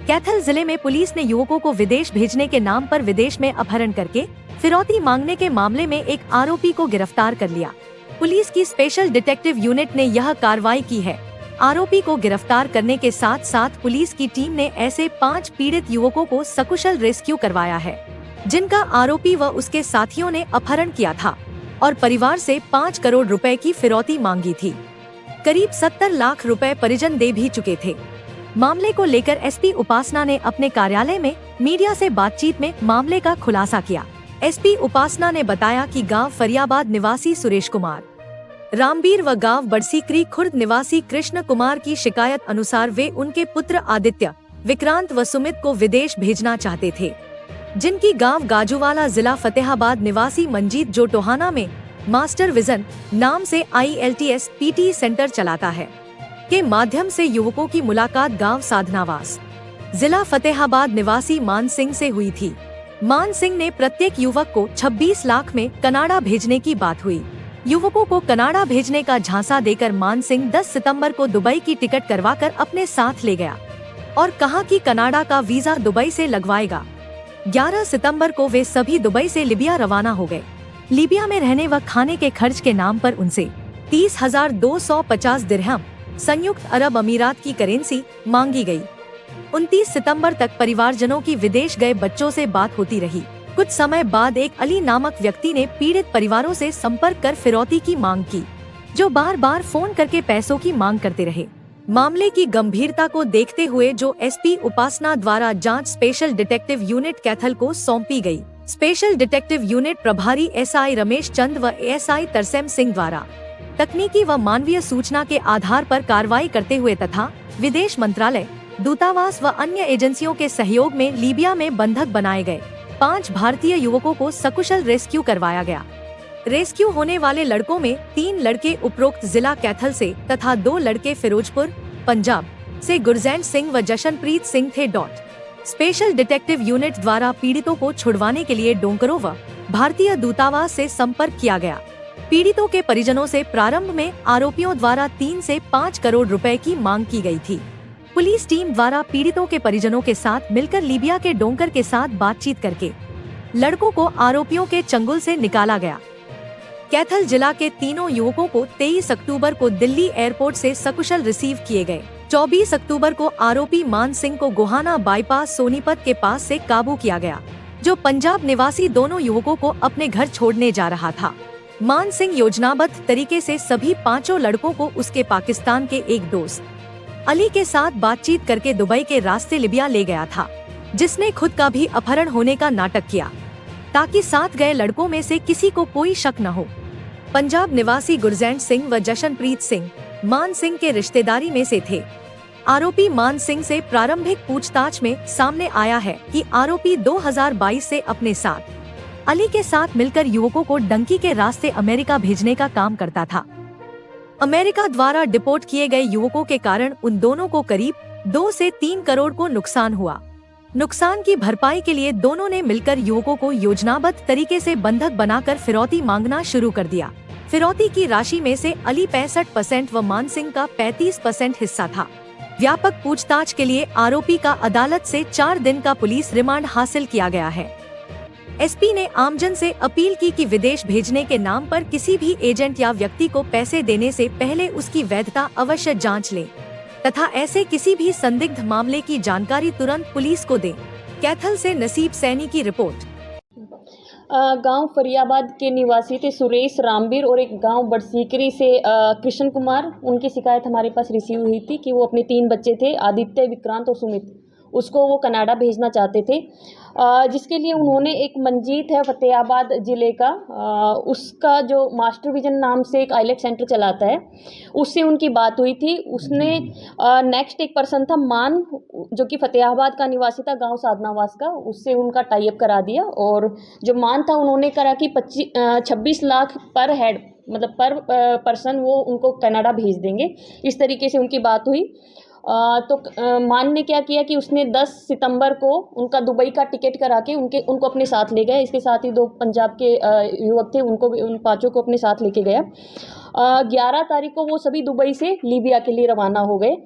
कैथल जिले में पुलिस ने युवकों को विदेश भेजने के नाम पर विदेश में अपहरण करके फिरौती मांगने के मामले में एक आरोपी को गिरफ्तार कर लिया। पुलिस की स्पेशल डिटेक्टिव यूनिट ने यह कार्रवाई की है। आरोपी को गिरफ्तार करने के साथ साथ पुलिस की टीम ने ऐसे 5 पीड़ित युवकों को सकुशल रेस्क्यू करवाया है, जिनका आरोपी व उसके साथियों ने अपहरण किया था और परिवार से 5 करोड़ रुपए की फिरौती मांगी थी। करीब 70 लाख रुपए परिजन दे भी चुके थे। मामले को लेकर एसपी उपासना ने अपने कार्यालय में मीडिया से बातचीत में मामले का खुलासा किया। एसपी उपासना ने बताया कि गांव फरियाबाद निवासी सुरेश कुमार, रामबीर व गांव बड़सीकरी खुर्द निवासी कृष्ण कुमार की शिकायत अनुसार वे उनके पुत्र आदित्य, विक्रांत व सुमित को विदेश भेजना चाहते थे, जिनकी गांव गाजूवाला जिला फतेहाबाद निवासी मंजीत जो टोहाना में मास्टर विजन नाम से IELTS PT सेंटर चलाता है के माध्यम से युवकों की मुलाकात गांव साधनावास जिला फतेहाबाद निवासी मान सिंह से हुई थी। मान सिंह ने प्रत्येक युवक को 26 लाख में कनाडा भेजने की बात हुई। युवकों को कनाडा भेजने का झांसा देकर मान सिंह 10 सितंबर को दुबई की टिकट करवाकर अपने साथ ले गया और कहा कि कनाडा का वीजा दुबई से लगवाएगा। 11 सितंबर को वे सभी दुबई से लिबिया रवाना हो गए। लीबिया में रहने व खाने के खर्च के नाम पर उनसे 30,250 दिरहम संयुक्त अरब अमीरात की करेंसी मांगी गई। 29 सितंबर तक परिवारजनों की विदेश गए बच्चों से बात होती रही। कुछ समय बाद एक अली नामक व्यक्ति ने पीड़ित परिवारों से संपर्क कर फिरौती की मांग की, जो बार बार फोन करके पैसों की मांग करते रहे। मामले की गंभीरता को देखते हुए जो एसपी उपासना द्वारा जांच स्पेशल डिटेक्टिव यूनिट कैथल को सौंपी गई। स्पेशल डिटेक्टिव यूनिट प्रभारी SI रमेश चंद व SI तरसेम सिंह द्वारा तकनीकी व मानवीय सूचना के आधार पर कार्रवाई करते हुए तथा विदेश मंत्रालय, दूतावास व अन्य एजेंसियों के सहयोग में लीबिया में बंधक बनाए गए 5 भारतीय युवकों को सकुशल रेस्क्यू करवाया गया। रेस्क्यू होने वाले लड़कों में 3 लड़के उपरोक्त जिला कैथल से तथा 2 लड़के फिरोजपुर, पंजाब से गुरजैंट सिंह व जशनप्रीत सिंह थे। स्पेशल डिटेक्टिव यूनिट द्वारा पीड़ितों को छुड़वाने के लिए डोंकरो व भारतीय दूतावास से संपर्क किया गया। पीड़ितों के परिजनों से प्रारंभ में आरोपियों द्वारा 3 से 5 करोड़ रुपए की मांग की गई थी। पुलिस टीम द्वारा पीड़ितों के परिजनों के साथ मिलकर लीबिया के डोंकर के साथ बातचीत करके लड़कों को आरोपियों के चंगुल से निकाला गया। कैथल जिला के तीनों युवकों को 23 अक्टूबर को दिल्ली एयरपोर्ट से सकुशल रिसीव किए गए। 24 अक्टूबर को आरोपी मान सिंह को गोहाना बाईपास सोनीपत के पास से काबू किया गया, जो पंजाब निवासी दोनों युवकों को अपने घर छोड़ने जा रहा था। मान सिंह योजनाबद्ध तरीके से सभी 5 लड़कों को उसके पाकिस्तान के एक दोस्त अली के साथ बातचीत करके दुबई के रास्ते लिबिया ले गया था, जिसने खुद का भी अपहरण होने का नाटक किया ताकि साथ गए लड़कों में से किसी को कोई शक न हो। पंजाब निवासी गुरजैंट सिंह व जशनप्रीत सिंह मान सिंह के रिश्तेदारी में से थे। आरोपी मान सिंह से प्रारंभिक पूछताछ में सामने आया है कि आरोपी 2022 से अपने साथ अली के साथ मिलकर युवकों को डंकी के रास्ते अमेरिका भेजने का काम करता था। अमेरिका द्वारा डिपोर्ट किए गए युवकों के कारण उन दोनों को करीब 2 से 3 करोड़ को नुकसान हुआ। नुकसान की भरपाई के लिए दोनों ने मिलकर युवकों को योजनाबद्ध तरीके से बंधक बनाकर फिरौती मांगना शुरू कर दिया। फिरौती की राशि में से अली 65% व मान सिंह का 35% हिस्सा था। व्यापक पूछताछ के लिए आरोपी का अदालत से 4 दिन का पुलिस रिमांड हासिल किया गया है। एसपी ने आमजन से अपील की कि विदेश भेजने के नाम पर किसी भी एजेंट या व्यक्ति को पैसे देने से पहले उसकी वैधता अवश्य जांच लें तथा ऐसे किसी भी संदिग्ध मामले की जानकारी तुरंत पुलिस को दें। कैथल से नसीब सैनी की रिपोर्ट। गांव फरियाबाद के निवासी थे सुरेश, रामबीर और एक गांव बड़सीकरी से कृष्ण कुमार। उनकी शिकायत हमारे पास रिसीव हुई थी कि वो अपने 3 बच्चे थे, आदित्य, विक्रांत और सुमित, उसको वो कनाडा भेजना चाहते थे, जिसके लिए उन्होंने एक मंजीत है फतेहाबाद ज़िले का, उसका जो मास्टर विजन नाम से एक आईलेट सेंटर चलाता है, उससे उनकी बात हुई थी। उसने नेक्स्ट एक पर्सन था मान, जो कि फतेहाबाद का निवासी था, गांव साधनावास का, उससे उनका टाई अप करा दिया। और जो मान था उन्होंने करा कि 26 लाख पर हेड, मतलब पर पर्सन वो उनको कनाडा भेज देंगे, इस तरीके से उनकी बात हुई। मान ने क्या किया कि उसने 10 सितंबर को उनका दुबई का टिकट करा के उनको अपने साथ ले गया। इसके साथ ही 2 पंजाब के युवक थे, उनको भी, उन 5 को अपने साथ लेके गया। 11 तारीख को वो सभी दुबई से लीबिया के लिए रवाना हो गए।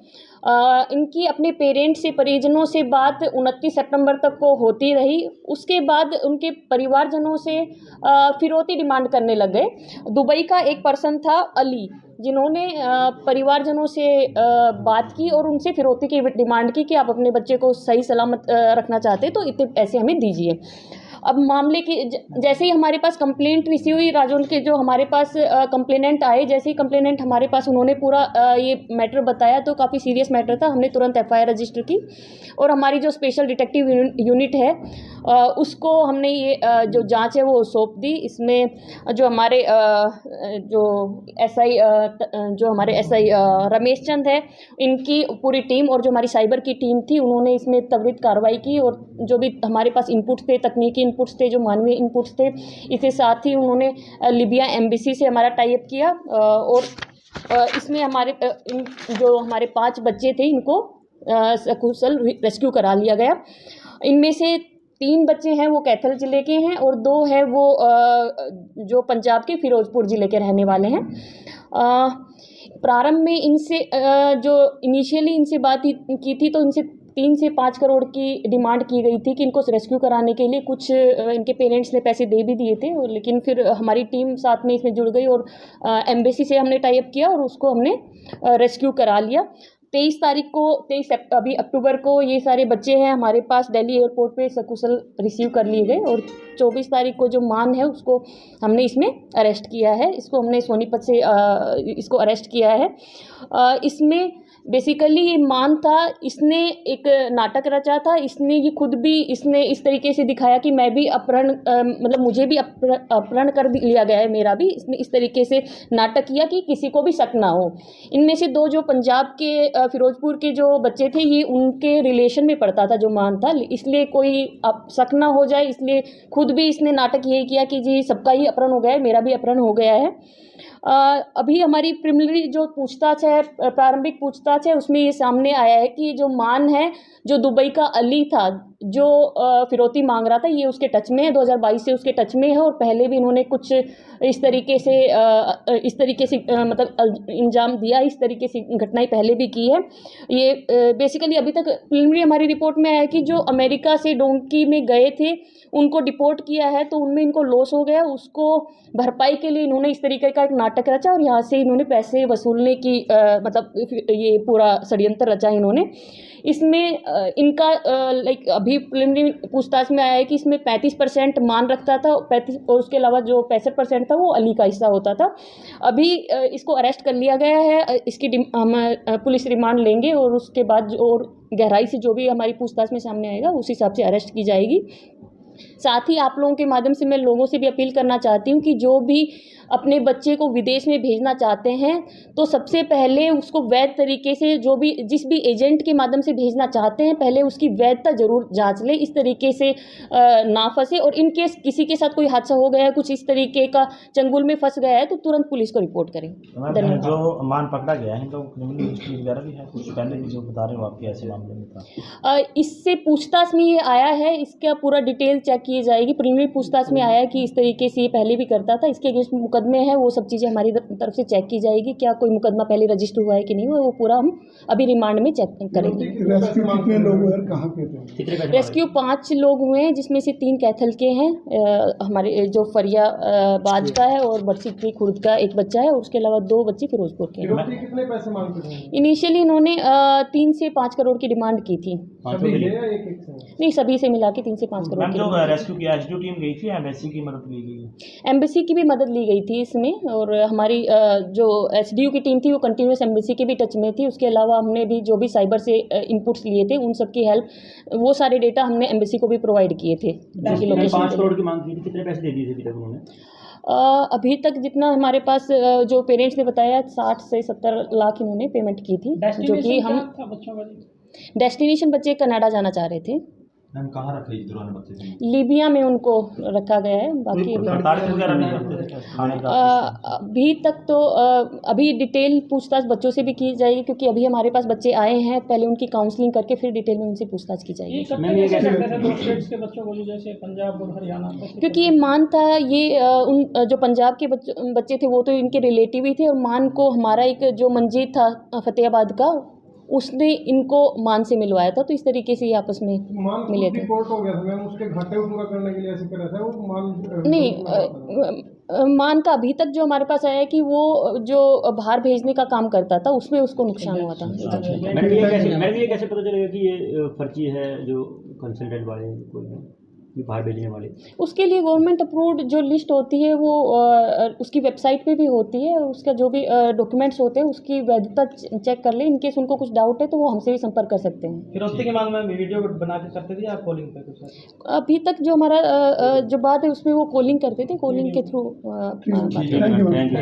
इनकी अपने पेरेंट्स से, परिजनों से बात 29 सितंबर तक को होती रही। उसके बाद उनके परिवारजनों से फिरौती डिमांड करने लग गए। दुबई का एक पर्सन था अली, जिन्होंने परिवारजनों से बात की और उनसे फिरौती की डिमांड की कि आप अपने बच्चे को सही सलामत रखना चाहते तो इतने पैसे हमें दीजिए। अब मामले की जैसे ही हमारे पास कंप्लेंट रिसीव हुई, राजौंद के जो हमारे पास कंप्लेनेंट आए, जैसे ही कंप्लेनेंट हमारे पास उन्होंने पूरा ये मैटर बताया तो काफ़ी सीरियस मैटर था। हमने तुरंत FIR रजिस्टर की और हमारी जो स्पेशल डिटेक्टिव यूनिट है उसको हमने ये जो जांच है वो सौंप दी। इसमें जो हमारे SI रमेश चंद है, इनकी पूरी टीम और जो हमारी साइबर की टीम थी, उन्होंने इसमें त्वरित कार्रवाई की और जो भी हमारे पास इनपुट्स थे, तकनीकी इनपुट्स थे, जो मानवीय इनपुट्स थे, इसके साथ ही उन्होंने लीबिया एम्बेसी से हमारा टाई अप किया और इसमें जो हमारे 5 बच्चे थे इनको सकुशल रेस्क्यू करा लिया गया। इनमें से 3 बच्चे हैं वो कैथल ज़िले के हैं और 2 हैं वो जो पंजाब के फिरोजपुर ज़िले के रहने वाले हैं। प्रारंभ में इनसे जो इनिशियली इनसे बात की थी तो इनसे 3 से 5 करोड़ की डिमांड की गई थी कि इनको रेस्क्यू कराने के लिए। कुछ इनके पेरेंट्स ने पैसे दे भी दिए थे, लेकिन फिर हमारी टीम साथ में इसमें जुड़ गई और एम्बेसी से हमने टाई अप किया और उसको हमने रेस्क्यू करा लिया। 23 अक्टूबर को ये सारे बच्चे हैं हमारे पास दिल्ली एयरपोर्ट पे सकुशल रिसीव कर लिए गए और 24 तारीख को जो मान है उसको हमने इसमें अरेस्ट किया है। इसको हमने सोनीपत से इसको अरेस्ट किया है। इसमें बेसिकली ये मान था, इसने एक नाटक रचा था। इसने ये खुद भी इसने इस तरीके से दिखाया कि मैं भी मतलब मुझे भी अपहरण कर लिया गया है, मेरा भी। इसने इस तरीके से नाटक किया कि किसी को भी शक ना हो। इनमें से 2 जो पंजाब के फिरोजपुर के जो बच्चे थे, ये उनके रिलेशन में पड़ता था जो मान था, इसलिए कोई शक ना हो जाए, इसलिए खुद भी इसने नाटक यही किया कि जी सबका ही अपहरण हो गया है, मेरा भी अपहरण हो गया है। अभी हमारी प्रिलिमिनरी जो पूछताछ है, प्रारंभिक पूछताछ है, उसमें ये सामने आया है कि जो मान है, जो दुबई का अली था, जो फिरौती मांग रहा था, ये उसके टच में है, 2022 से उसके टच में है और पहले भी इन्होंने कुछ इस तरीके से मतलब इंजाम दिया, इस तरीके से घटनाएं पहले भी की है। ये बेसिकली अभी तक प्रिलिमिनरी हमारी रिपोर्ट में आया है कि जो अमेरिका से डोंकी में गए थे उनको डिपोर्ट किया है तो उनमें इनको लॉस हो गया, उसको भरपाई के लिए इन्होंने इस तरीके का एक नाटक रचा और यहाँ से इन्होंने पैसे वसूलने की मतलब ये पूरा षड्यंत्र रचा इन्होंने। इसमें इनका अभी प्रिलिमिनरी पूछताछ में आया है कि इसमें 35% मान रखता था, 35 और उसके अलावा जो 65% था वो अली का हिस्सा होता था। अभी इसको अरेस्ट कर लिया गया है। इसकी हम पुलिस रिमांड लेंगे और उसके बाद और गहराई से जो भी हमारी पूछताछ में सामने आएगा उस हिसाब से अरेस्ट की जाएगी। साथ ही आप लोगों के माध्यम से मैं लोगों से भी अपील करना चाहती हूँ कि जो भी अपने बच्चे को विदेश में भेजना चाहते हैं तो सबसे पहले उसको वैध तरीके से जिस भी एजेंट के माध्यम से भेजना चाहते हैं पहले उसकी वैधता जरूर जांच ले, इस तरीके से ना फंसे। और इन केस किसी के साथ कोई हादसा हो गया है, कुछ इस तरीके का चंगुल में फंस गया है तो तुरंत पुलिस को रिपोर्ट करें। धन्यवाद। जो मान पकड़ा गया है तो क्रिमिनल हिस्ट्री वगैरह भी है कुछ पहले भी जो बता रहे हो आपके ऐसे मामले में था? इससे पूछताछ में ये आया है, इसका पूरा डिटेल चेक की जाएगी। प्रीलिमिनरी पूछताछ में आया है कि इस तरीके से ये पहले भी करता था, इसके अगेंस्ट मुकदमे हैं, वो सब चीज़ें हमारी तरफ से चेक की जाएगी, क्या कोई मुकदमा पहले रजिस्टर हुआ है कि नहीं हुआ, वो पूरा हम अभी रिमांड में चेक करेंगे। रेस्क्यू कितने लोग हुए और कहाँ के थे? रेस्क्यू 5 लोग हुए हैं, जिसमें से 3 कैथल के हैं, हमारे जो फरियाबाद का है और बरसीटी खुर्द का एक बच्चा है और उसके अलावा 2 बच्चे फिरोजपुर के हैं। कितने पैसे मांगते थे? इनिशियली इन्होंने 3 से 5 करोड़ की डिमांड की थी। नहीं, सभी से मिला के 3 से 5 करोड़ की। जो रेस्क्यू किया एसडीओ टीम गई थी, एम्बेसी की मदद ली गई? एम्बेसी की भी मदद ली गई थी इसमें, और हमारी जो एसडीओ की टीम थी वो कंटिन्यूस एम्बेसी के भी टच में थी। उसके अलावा हमने भी जो भी साइबर से इनपुट्स लिए थे उन सब की हेल्प, वो सारे डेटा हमने एम्बेसी को भी प्रोवाइड किए थे। 5 करोड़ की मांग की थी, कितने पैसे दे दिए थे अभी तक उन्होंने? अभी तक जितना हमारे पास जो पेरेंट्स ने बताया 60 से 70 लाख इन्होंने पेमेंट की थी, जो कि हम डेस्टिनेशन बच्चे कनाडा जाना चाह रहे थे। मैम कहाँ रखे इस दौरान बच्चे थे? लीबिया में उनको रखा गया है। बाकी अभी प्रताड़ित वगैरह नहीं करते थे खाने का? अभी तक तो अभी डिटेल पूछताछ बच्चों से भी की जाएगी, क्योंकि अभी हमारे पास बच्चे आए हैं। पहले उनकी काउंसलिंग करके फिर डिटेल में उनसे पूछताछ की जाएगी। दो स्टेट्स के बच्चों को, जैसे पंजाब और हरियाणा, क्योंकि ये मान था, ये उन जो पंजाब के बच्चे थे वो तो इनके रिलेटिव ही थे, और मान को हमारा एक जो मंजीत था फतेहाबाद का, उसने इनको मान से मिलवाया था। तो इस तरीके से ये आपस में मिले थे। रिपोर्ट हो गया था मैम, उसके घाटे को पूरा करने के लिए ऐसे कर रहा था वो मान नहीं, मान का अभी तक जो हमारे पास आया है कि वो जो बाहर भेजने का काम करता था उसमें उसको नुकसान हुआ था। मैडम ये कैसे पता चलेगा कि ये फर्जी है जो कंसल्टेंट वाले कोई ये बाहर भेजने वाले? उसके लिए गवर्नमेंट अप्रूव्ड जो लिस्ट होती है वो उसकी वेबसाइट पे भी होती है, और उसका जो भी डॉक्यूमेंट्स होते हैं उसकी वैधता चेक कर ले। इनकेस उनको कुछ डाउट है तो वो हमसे भी संपर्क कर सकते हैं। फिरौती की मांग में वीडियो बना के करते थे या कॉलिंग पे कुछ? अभी तक जो हमारा जो बात है उसमें वो कॉलिंग करते थे, कॉलिंग के थ्रू। Thank you.